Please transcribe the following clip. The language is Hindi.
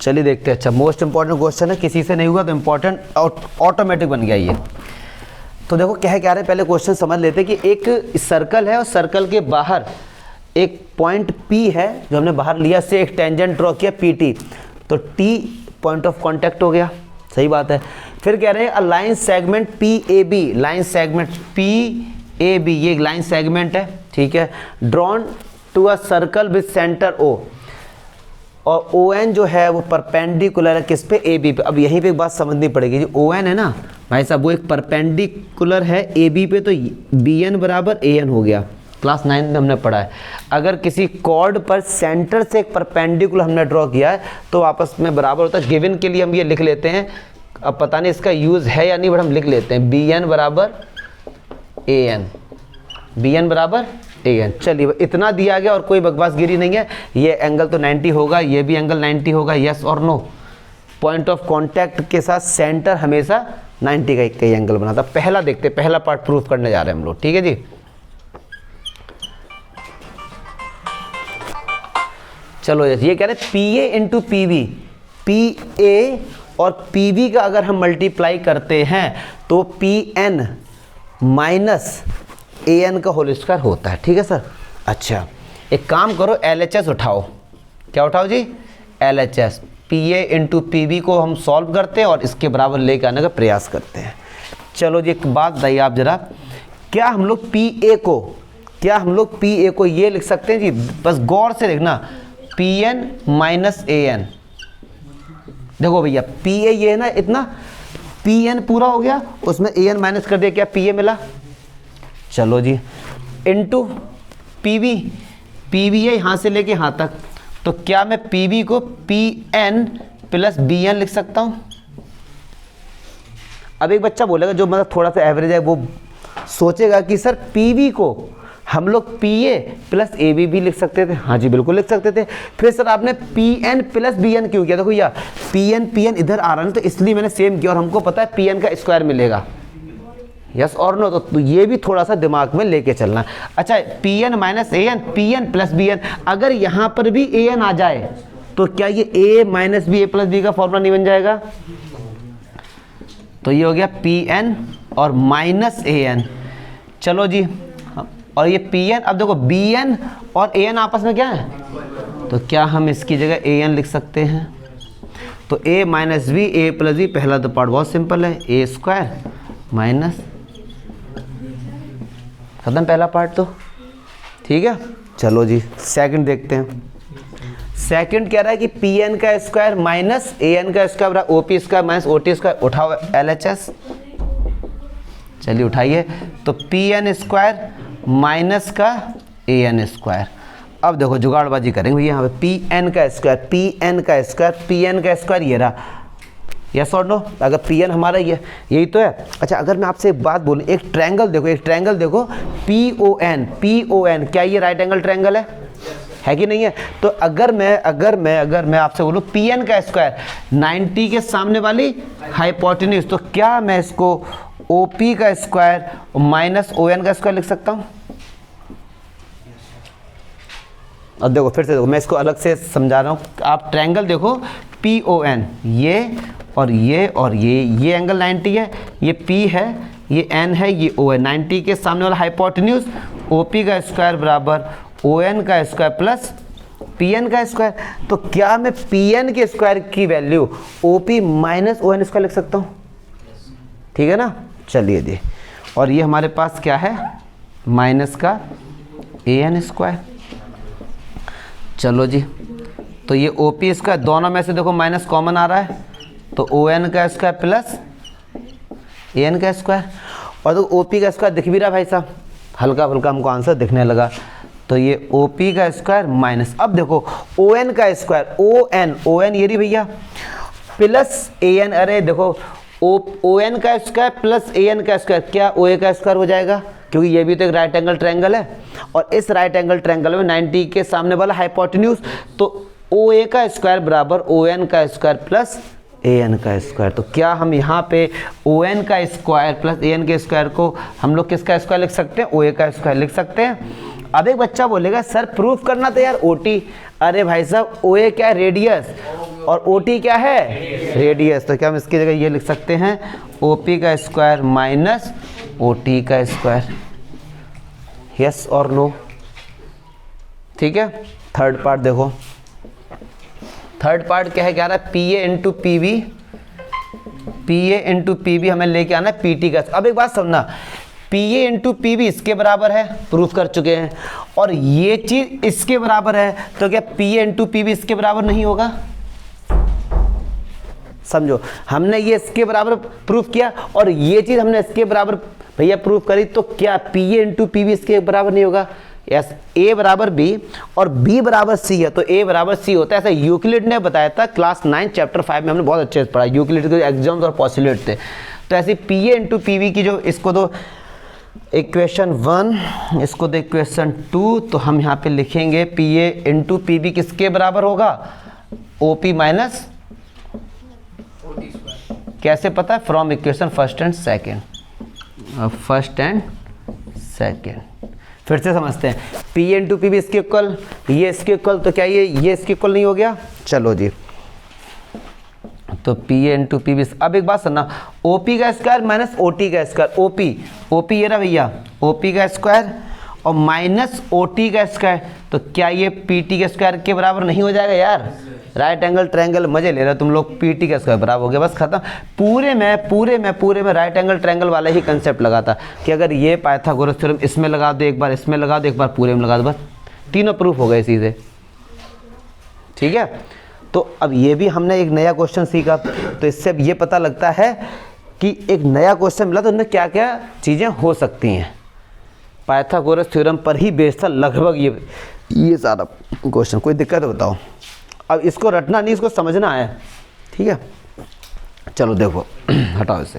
चलिए देखते हैं। अच्छा, मोस्ट इंपॉर्टेंट क्वेश्चन है, किसी से नहीं हुआ तो इंपॉर्टेंट ऑटोमेटिक बन गया ये। तो देखो क्या रहे हैं, पहले क्वेश्चन समझ लेते हैं कि एक सर्कल है और सर्कल के बाहर एक पॉइंट P है जो हमने बाहर लिया, से एक टेंजेंट ड्रॉ किया PT, तो T पॉइंट ऑफ कांटेक्ट हो गया, सही बात है। फिर कह रहे हैं a line segment PAB, line segment PAB ये एक लाइन सेगमेंट है, ठीक है, drawn to a circle with centre O, और ON जो है वो परपेंडिकुलर है किस पे, AB पे। अब यहीं पे एक बात समझनी पड़ेगी, जो ON है ना भाई साहब वो एक परपेंडिकुलर है AB पे, तो BN बराबर AN हो गया, क्लास 9 में हमने पढ़ा है। अगर किसी कॉर्ड पर सेंटर से एक परपेंडिकुलर हमने ड्रॉ किया है तो आपस में बराबर होता है। गिवन के लिए हम ये लिख लेते हैं, अब पता नहीं इसका यूज़ है या नहीं, बट हम लिख लेते हैं BN बराबर AN, BN बराबर AN। चलिए इतना दिया गया और कोई बकवासगिरी नहीं है। ये एंगल तो 90 होगा, ये भी एंगल 90 होगा, यस और नो। पॉइंट ऑफ कांटेक्ट के साथ सेंटर हमेशा 90 का एक एंगल बनाता। पहला देखते, पहला पार्ट प्रूफ करने जा रहे हैं हम लोग, ठीक है जी। चलो ये कह रहे हैं PA इंटू PB, PA और PB का अगर हम मल्टीप्लाई करते हैं तो PN माइनस AN का होल स्क्वायर होता है, ठीक है सर। अच्छा एक काम करो, LHS उठाओ, क्या उठाओ जी, LHS। PA इंटू PB को हम सॉल्व करते हैं और इसके बराबर लेके आने का प्रयास करते हैं। चलो जी एक बात बताइए आप जरा, क्या हम लोग PA को ये लिख सकते हैं जी, बस गौर से देखना, PN माइनस AN। देखो भैया PA ये है ना इतना, PN पूरा हो गया, उसमें AN माइनस कर दिया, क्या PA मिला। चलो जी इंटू PB है यहाँ से लेके यहाँ तक, तो क्या मैं PB को PN प्लस BN लिख सकता हूँ। अब एक बच्चा बोलेगा जो मतलब थोड़ा सा एवरेज है, वो सोचेगा कि सर PB को हम लोग PA प्लस AB भी लिख सकते थे। हाँ जी बिल्कुल लिख सकते थे। फिर सर आपने PN प्लस BN क्यों किया, देखो भैया PN इधर आ रहा है तो इसलिए मैंने सेम किया, और हमको पता है PN का स्क्वायर मिलेगा, यस और नो। तो ये भी थोड़ा सा दिमाग में लेके चलना। अच्छा PN minus AN, PN plus BN, अगर यहाँ पर भी AN आ जाए तो क्या ये A minus B A plus B का फॉर्मूला नहीं बन जाएगा। तो ये हो गया PN और माइनस AN। चलो जी, और ये PN, अब देखो BN और AN आपस में क्या है, तो क्या हम इसकी जगह AN लिख सकते हैं। तो A minus B A plus B, पहला तो पार्ट बहुत सिंपल है, A स्क्वायर माइनस, खत्म पहला पार्ट तो, ठीक है। चलो जी सेकंड देखते हैं। सेकंड कह रहा है कि PN का स्क्वायर माइनस AN का स्क्वायर बराबर OP square minus OT square. उठाओ LHS, चलिए उठाइए। तो PN स्क्वायर माइनस का AN स्क्वायर। अब देखो जुगाड़बाजी करेंगे यहाँ पे, PN का स्क्वायर ये रहा, यस और नो। अगर PN हमारा ये यही तो है। अच्छा अगर मैं आपसे एक बात बोलूँ, एक ट्रायंगल देखो PON, क्या ये राइट एंगल ट्रायंगल है कि नहीं है। तो अगर मैं आपसे बोलूँ PN का स्क्वायर 90 के सामने वाली हाइपोटेन्यूज, तो क्या मैं इसको OP का स्क्वायर माइनस ON का स्क्वायर लिख सकता हूँ। अब देखो फिर से देखो, मैं इसको अलग से समझा रहा हूँ। आप ट्रायंगल देखो PON, ये और ये एंगल 90 है, ये P है, ये N है, ये O है। 90 के सामने वाला हाइपोटेन्यूज OP का स्क्वायर बराबर ON का स्क्वायर प्लस PN का स्क्वायर। तो क्या मैं PN के स्क्वायर की value OP minus ON square लिख सकता हूँ, ठीक है ना। चलिए जी, और ये हमारे पास क्या है, माइनस का AN स्क्वायर। चलो जी, तो ये OP स्क्वायर, दोनों में से देखो माइनस कॉमन आ रहा है, तो ON का स्क्वायर प्लस AN का स्क्वायर। और तो OP का स्क्वायर दिख भी रहा भाई साहब, हल्का फुल्का हमको आंसर दिखने लगा। तो ये OP का स्क्वायर माइनस, अब देखो ON का स्क्वायर, ON ये रही भैया, प्लस AN, अरे देखो ON का स्क्वायर प्लस AN का स्क्वायर, क्या OA का स्क्वायर हो जाएगा, क्योंकि ये भी तो एक राइट एंगल ट्रायंगल है। और इस राइट एंगल ट्रायंगल में 90 के सामने वाला हाइपोटेन्यूज, तो OA का स्क्वायर बराबर ON का स्क्वायर प्लस AN का स्क्वायर। तो क्या हम यहाँ पे ON का स्क्वायर प्लस AN के स्क्वायर को हम लोग किसका स्क्वायर लिख सकते हैं, OA का स्क्वायर लिख सकते हैं। अब एक बच्चा बोलेगा सर प्रूफ करना तो यार OT, अरे भाई साहब OA क्या है, रेडियस, और OT क्या है, रेडियस। तो क्या हम इसकी जगह ये लिख सकते हैं OP का स्क्वायर माइनस OT का स्क्वायर, यस और नो। ठीक है, थर्ड पार्ट देखो, थर्ड पार्ट क्या है, क्या आ रहा है, PA into PB, PA into PB हमें लेके आना है PT का। अब एक बात समझना, PA इंटू PB इसके बराबर है, प्रूफ कर चुके हैं, और ये चीज इसके बराबर है, तो क्या PA इंटू PB इसके बराबर नहीं होगा? समझो, हमने ये इसके बराबर प्रूफ किया और ये चीज हमने इसके बराबर भैया प्रूफ करी, तो क्या PA इंटू PB इसके बराबर नहीं होगा? यस, A बराबर B और B बराबर C है, तो A बराबर C होता है। ऐसा यूक्लिड ने बताया था क्लास 9 चैप्टर 5 में, हमने बहुत अच्छे से पढ़ा, यूक्लिड के एग्जाम्स और पॉस्टुलेट थे। तो ऐसे PA इंटू PB की जो, इसको दो इक्वेशन 1, इसको दो इक्वेशन 2, तो हम यहाँ पे लिखेंगे PA इंटू PB किसके बराबर होगा, OP माइनस, कैसे पता है, from equation first and second, first and second. फिर से समझते हैं, PA इंटू PB इसके इक्वल, ये इसके इक्वल, तो क्या ये इसके इक्वल नहीं हो गया? चलो जी, तो PA इंटू PB। अब एक बात सुनना, OP का स्क्वायर माइनस OT का स्क्वायर, OP ये रहा भैया, OP का स्क्वायर और माइनस OT का स्क्वायर, तो क्या ये PT के स्क्वायर के बराबर नहीं हो जाएगा यार? राइट एंगल ट्रायंगल, मजे ले रहे हो तुम लोग, PT का स्क्वायर बराबर हो गया, बस खत्म। पूरे में राइट एंगल ट्रायंगल वाला ही कंसेप्ट लगा था कि अगर ये पाइथागोरस थ्योरम इसमें लगा दो, एक बार इसमें लगा दो, एक बार पूरे में लगा दो, बस तीनों प्रूफ हो गए इसी से। ठीक है, तो अब ये भी हमने एक नया क्वेश्चन सीखा, तो इससे अब ये पता लगता है कि एक नया क्वेश्चन मिला तो उनमें क्या क्या चीज़ें हो सकती हैं। पाइथागोरस थ्योरम पर ही बेस्ड था लगभग ये सारा क्वेश्चन। कोई दिक्कत है बताओ? अब इसको रटना नहीं, इसको समझना है। ठीक है, चलो देखो हटाओ इसे।